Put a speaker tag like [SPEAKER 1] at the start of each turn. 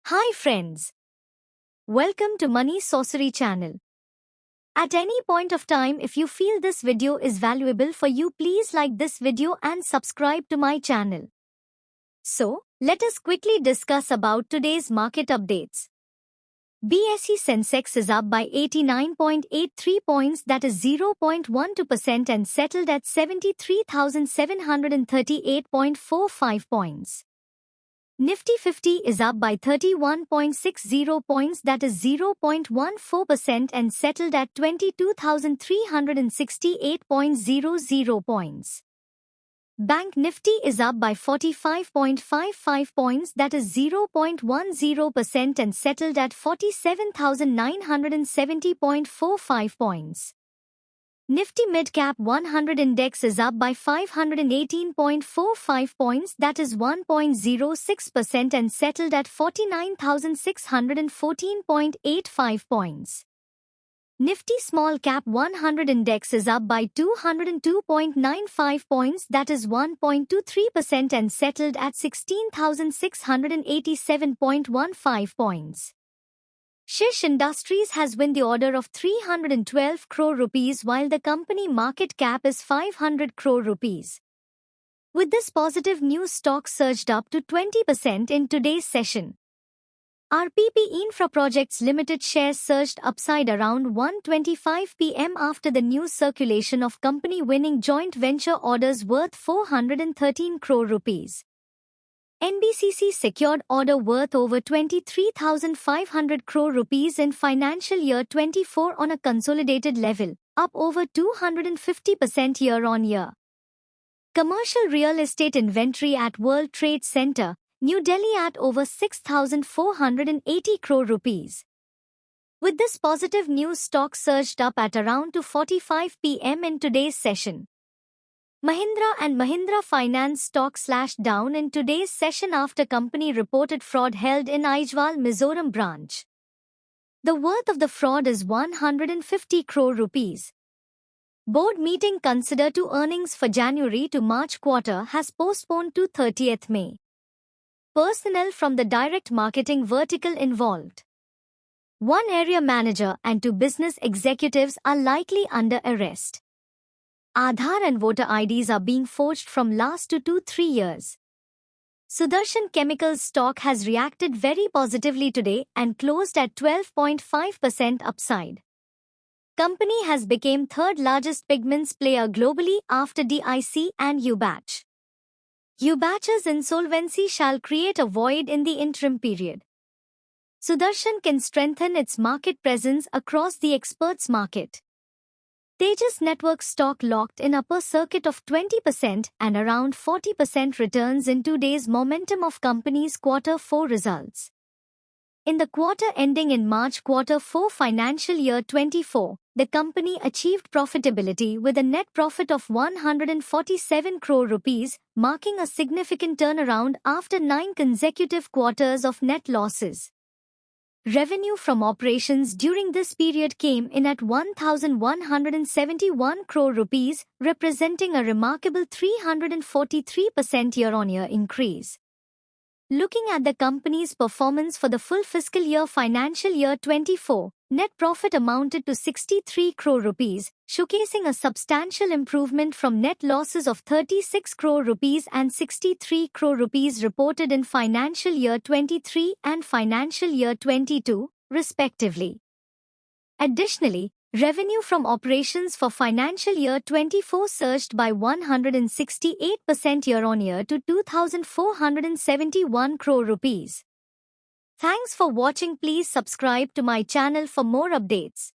[SPEAKER 1] Hi friends. Welcome to Money Sorcery channel. At any point of time, if you feel this video is valuable for you, please like this video and subscribe to my channel. So, let us quickly discuss about today's market updates. BSE Sensex is up by 89.83 points, that is 0.12%, and settled at 73,738.45 points. Nifty 50 is up by 31.60 points, that is 0.14%, and settled at 22,368.00 points. Bank Nifty is up by 45.55 points, that is 0.10%, and settled at 47,970.45 points. Nifty Midcap 100 Index is up by 518.45 points, that is 1.06%, and settled at 49,614.85 points. Nifty Small Cap 100 Index is up by 202.95 points, that is 1.23%, and settled at 16,687.15 points. Shish Industries has won the order of 312 crore rupees, while the company market cap is 500 crore rupees. With this positive news, stock surged up to 20% in today's session. RPP Infra Projects Limited shares surged upside around 1:25 p.m. after the news circulation of company winning joint venture orders worth 413 crore rupees. NBCC secured order worth over 23,500 crore rupees in financial year 24 on a consolidated level, up over 250% year-on-year. Commercial real estate inventory at World Trade Center, New Delhi at over 6,480 crore rupees. With this positive news, stock surged up at around 2:45 p.m. in today's session. Mahindra and Mahindra Finance stock slashed down in today's session after company reported fraud held in Aizawl, Mizoram branch. The worth of the fraud is 150 crore rupees. Board meeting consider to earnings for January to March quarter has postponed to 30th May. Personnel from the direct marketing vertical involved. One area manager and 2 business executives are likely under arrest. Aadhaar and voter IDs are being forged from last 2 to 3 years. Sudarshan Chemicals stock has reacted very positively today and closed at 12.5% upside. Company has become third largest pigments player globally after DIC and UBACH. UBACH's insolvency shall create a void in the interim period. Sudarshan can strengthen its market presence across the experts market. Tejas Networks stock locked in upper circuit of 20% and around 40% returns in today's momentum of company's quarter 4 results. In the quarter ending in March quarter 4 financial year 24, the company achieved profitability with a net profit of 147 crore rupees, marking a significant turnaround after 9 consecutive quarters of net losses. Revenue from operations during this period came in at 1,171 crore rupees, representing a remarkable 343% year-on-year increase. Looking at the company's performance for the full fiscal year financial year 24, net profit amounted to 63 crore rupees, showcasing a substantial improvement from net losses of 36 crore rupees and 63 crore rupees reported in financial year 23 and financial year 22, respectively. Additionally, revenue from operations for financial year 24 surged by 168% year-on-year to 2,471 crore rupees. Thanks for watching. Please subscribe to my channel for more updates.